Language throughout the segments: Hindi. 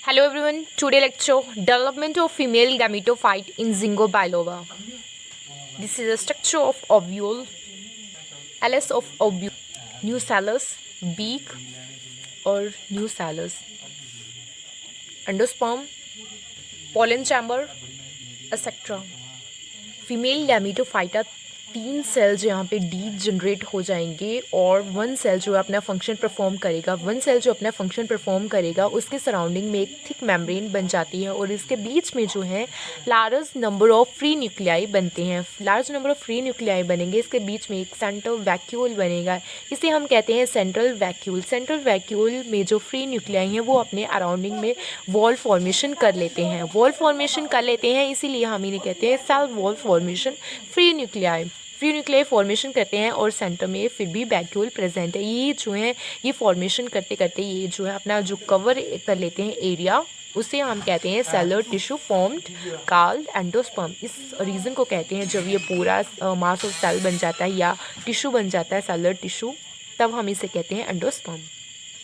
Hello everyone, today lecture Development of Female Gametophyte in Zingo biloba. This is a structure of ovule, LS of ovule, nucellus, beak or nucellus, endosperm, pollen chamber, etc. Female gametophyte 3 cells यहाँ पे डी जनरेट हो जाएंगे और 1 सेल जो है अपना फंक्शन परफॉर्म करेगा। 1 सेल जो अपना फंक्शन परफॉर्म करेगा उसके सराउंडिंग में एक थिक मेम्ब्रेन बन जाती है और इसके बीच में जो है large number of free nuclei बनते हैं। Large number of free nuclei बनेंगे, इसके बीच में एक सेंट्रल वैक्यूल बनेगा, इसे हम कहते हैं सेंट्रल वैक्यूल। सेंट्रल वैक्यूल में जो फ्री न्यूक्लियाई हैं वो अपने अराउंडिंग में वॉल फॉर्मेशन कर लेते हैं। वॉल फॉर्मेशन कर लेते हैं इसीलिए हम इन्हें कहते हैं cell wall formation. Free nuclei formation करते हैं और सेंटर में फिर भी वैक्यूल प्रेजेंट है। ये जो है ये फॉर्मेशन करते करते ये जो है अपना जो कवर कर लेते हैं एरिया, उसे हम कहते हैं cellular tissue formed called endosperm. इस रीज़न को कहते हैं जब ये पूरा मास ऑफ सेल बन जाता है या टिश्यू बन जाता है सेलुलर टिश्यू, तब हम इसे कहते हैं एंडोस्पर्म।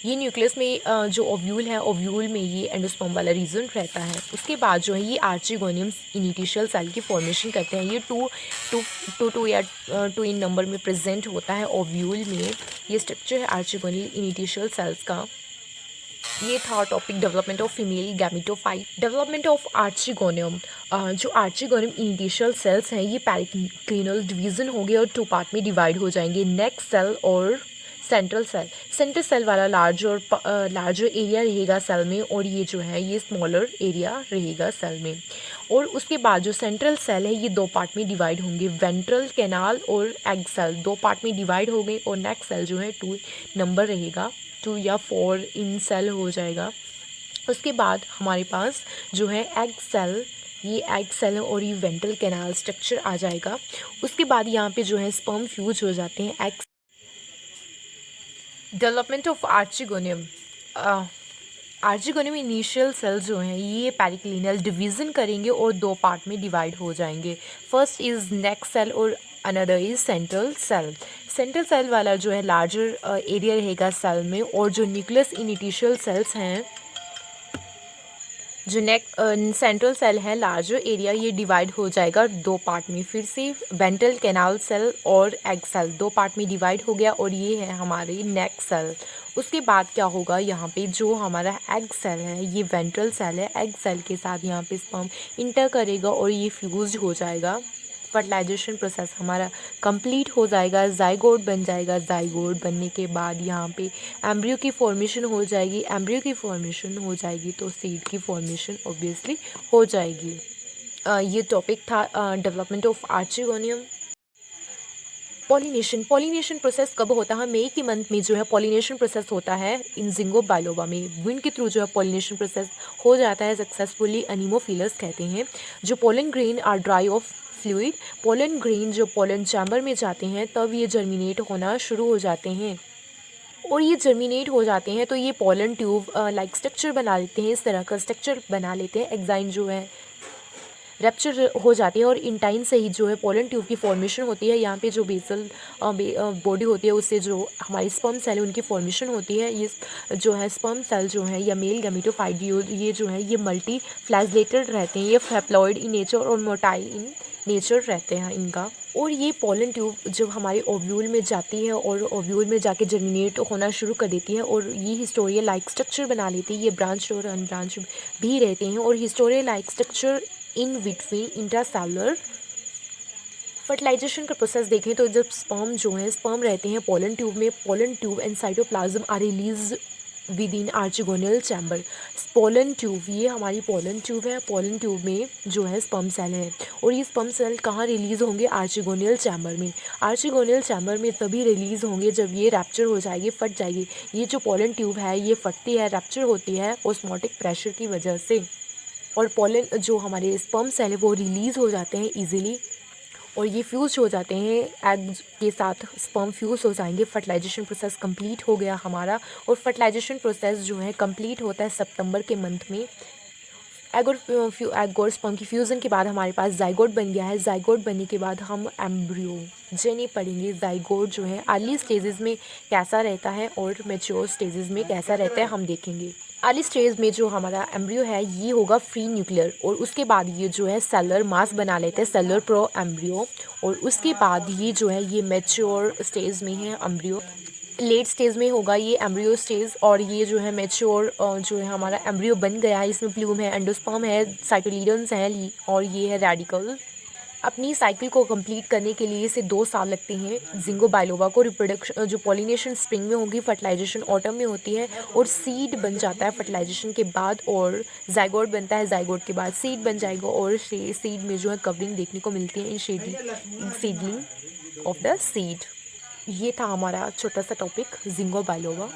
ये न्यूक्लियस में जो ओव्यूल है, ओव्यूल में ये एंडोस्पर्म वाला रीजन रहता है। उसके बाद जो है ये आर्चिगोनियम इनिटिशियल सेल की फॉर्मेशन करते हैं। ये टू या 2 इन नंबर में प्रेजेंट होता है ओव्यूल में। ये स्ट्रक्चर है आर्चिगोनियल इनिटिशियल सेल्स का। ये था topic development of female gametophyte. Development of archegonium, जो आर्चिगोनियम इनिटिशियल सेल्स हैं ये पेरिक्लिनल डिवीजन हो गए और 2 पार्ट में डिवाइड हो जाएंगे, नेक सेल और सेंट्रल सेल। सेंट्रल सेल वाला लार्जर एरिया रहेगा सेल में और ये जो है ये स्मॉलर एरिया रहेगा सेल में। और उसके बाद जो सेंट्रल सेल है ये 2 पार्ट में डिवाइड होंगे, वेंट्रल कैनाल और एग सेल 2 पार्ट में डिवाइड हो गए और नेक सेल जो है 2 नंबर रहेगा, 2 या 4 इन सेल हो जाएगा। उसके बाद हमारे पास जो है एग सेल, ये एग सेल है और ये वेंट्रल कैनाल स्ट्रक्चर आ जाएगा। उसके बाद यहाँ पे जो है स्पर्म फ्यूज हो जाते हैं egg. Development of archegonium, archegonium initial cell जो हैं ये पेरिक्लिनल डिवीज़न करेंगे और 2 पार्ट में डिवाइड हो जाएंगे। फर्स्ट इज़ नेक सेल और another is central cell. Central cell वाला जो है लार्जर एरिया रहेगा सेल में और जो न्यूक्लियस इनिटिशियल सेल्स हैं, जो सेंट्रल सेल है लार्जर एरिया, ये डिवाइड हो जाएगा 2 पार्ट में। फिर से वेंट्रल कैनाल सेल और एग सेल 2 पार्ट में डिवाइड हो गया और ये है हमारी नेक सेल। उसके बाद क्या होगा, यहाँ पे जो हमारा एग सेल है ये वेंट्रल सेल है, एग सेल के साथ यहाँ पे स्पर्म इंटर करेगा और ये फ्यूज हो जाएगा। फर्टिलाइजेशन प्रोसेस हमारा कंप्लीट हो जाएगा, जाइगोट बन जाएगा। जाइगोट बनने के बाद यहाँ पे एम्ब्रियो की फॉर्मेशन हो जाएगी। एम्ब्रियो की फॉर्मेशन हो जाएगी तो सीड की फॉर्मेशन ऑब्वियसली हो जाएगी। ये टॉपिक था development of archegonium. Pollination process कब होता है? मई के मंथ में जो है पॉलिनेशन प्रोसेस होता है इन जिंगो बाइलोबा में। विंड के थ्रू जो है पॉलिनेशन प्रोसेस हो जाता है सक्सेसफुली, एनिमोफिलस कहते हैं। जो pollen grain are dry of fluid, pollen grain जो पोलन चैम्बर में जाते हैं तब ये जर्मिनेट होना शुरू हो जाते हैं और ये जर्मिनेट हो जाते हैं तो ये पोलन ट्यूब लाइक स्ट्रक्चर बना लेते हैं, इस तरह का स्ट्रक्चर बना लेते हैं। एग्जाइन जो है रैप्चर हो जाती है और इंटाइन से ही जो है पोलन ट्यूब की फॉर्मेशन होती है। यहाँ पे जो बेसल बॉडी होती है उससे जो हमारी स्पर्म सेल है उनकी फॉर्मेशन होती है। ये जो है स्पर्म सेल जो है या मेल गैमेटोफाइट ये जो है ये मल्टी फ्लैजलेटेड रहते हैं, ये हैप्लॉइड इन नेचर और मोटाइल इन नेचर रहते हैं इनका। और ये पोलन ट्यूब जब हमारे ओव्यूल में जाती है और ओव्यूल में जाके जर्मिनेट होना शुरू कर देती है और ये हिस्टोरिया लाइक स्ट्रक्चर बना लेती है। ये ब्रांच और अनब्रांच भी रहते हैं और हिस्टोरिया like structure in between intracellular. Fertilisation का प्रोसेस देखें तो जब स्पर्म जो है स्पर्म रहते हैं पोलन ट्यूब में, pollen tube and cytoplasm are release within archegonial chamber. Pollen tube, ये हमारी पोलन ट्यूब है, पोलन ट्यूब में जो है स्पर्म सेल है और ये स्पर्म सेल कहाँ रिलीज़ होंगे? आर्चिगोनियल चैम्बर में। आर्चिगोनियल चैम्बर में तभी रिलीज़ होंगे जब ये रैप्चर हो जाएगी, फट जाएगी। ये जो पोलन ट्यूब है ये फटती है, रैप्चर होती है ऑस्मोटिक प्रेशर की वजह से और पोलन जो हमारे स्पर्म सेल है वो रिलीज़ हो जाते हैं इजीली और ये फ्यूज हो जाते हैं एग के साथ, स्पर्म फ्यूज हो जाएंगे। फर्टिलाइजेशन प्रोसेस कंप्लीट हो गया हमारा और फर्टिलाइजेशन प्रोसेस जो है कंप्लीट होता है सितंबर के मंथ में। एग और स्पर्म की फ्यूज़न के बाद हमारे पास जाइगोट बन गया है। जाइगोट बनने के बाद हम एम्ब्रियो जेनी पढ़ेंगे। जाइगोट जो है अर्ली स्टेजेस में कैसा रहता है और मैच्योर स्टेजेस में कैसा रहता है हम देखेंगे। अर्ली स्टेज में जो हमारा एम्ब्रियो है ये होगा फ्री न्यूक्लियर, और उसके बाद ये जो है सेलुलर मास बना लेते हैं, सेलुलर प्रो एम्ब्रियो। और उसके बाद ये जो है ये मैच्योर स्टेज में है एम्ब्रियो। लेट स्टेज में होगा ये एम्ब्रियो स्टेज, और ये जो है मैच्योर जो है हमारा एम्ब्रियो बन गया है, इसमें प्लूम है, एंडोस्पर्म है, साइटोलीडन्स हैं, और ये है रेडिकल। अपनी साइकिल को कंप्लीट करने के लिए इसे 2 साल लगते हैं। जिंगो बाइलोबा को रिप्रोडक्शन जो पॉलिनेशन स्प्रिंग में होगी, फर्टिलाइजेशन ऑटम में होती है, और सीड बन जाता है फर्टिलाइजेशन के बाद, और जाइगोट बनता है, जाइगोट के बाद सीड बन जाएगा, और सीड में जो है कवरिंग देखने को मिलती है इन सीडलिंग ऑफ द सीड। ये था हमारा छोटा सा टॉपिक जिंगो बाइलोबा।